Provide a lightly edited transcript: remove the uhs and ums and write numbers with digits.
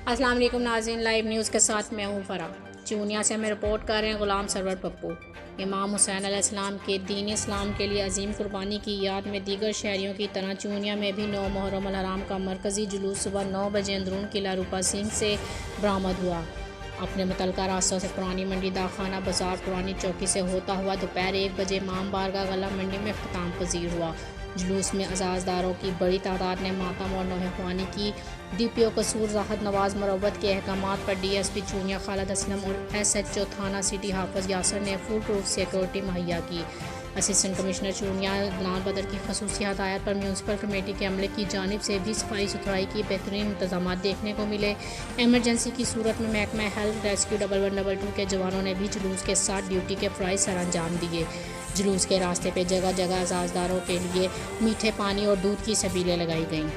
अस्सलाम वालेकुम नाज़रीन, लाइव न्यूज़ के साथ मैं हूँ फ़रा। चूनिया से हमें रिपोर्ट कर रहे हैं ग़ुलाम सरवर पप्पू। इमाम हुसैन अलैहिस्सलाम के दीन इस्लाम के लिए अजीम कुर्बानी की याद में दीगर शहरियों की तरह चूनिया में भी 9 मुहर्रम अल हराम का मरकज़ी जुलूस सुबह 9 बजे अंदरून किला रूपा सिंह से बरामद हुआ। अपने मुतलका रास्तों से पुरानी मंडी दाखाना बाज़ार पुरानी चौकी से होता हुआ दोपहर 1 बजे इमाम बारगाह गला मंडी में ख़िताम पजीर हुआ। जुलूस में अज़ाज़दारों की बड़ी तादाद ने मातम और नौहवानी की। DPO कसूर राहत नवाज़ मरवत के अहकामात पर DSP चूनिया खालिद असलम और SHO थाना सिटी हाफिज़ यासर ने फुल प्रूफ सिक्योरिटी मुहैया की। असिस्टेंट कमिश्नर चूनिया अदनान बदर की खसूसी हदायत पर म्यूनसिपल कमेटी के अमले की जानिब से भी सफाई सुथराई की बेहतरीन इंतजाम देखने को मिले। एमरजेंसी की सूरत में महकमा हेल्थ रेस्क्यू 1112 के जवानों ने भी जुलूस के साथ ड्यूटी के फ़राइज़ सर अंजाम दिए। जुलूस के रास्ते पे जगह जगह अज़ाज़दारों के लिए मीठे पानी और दूध की सबीलें लगाई गईं।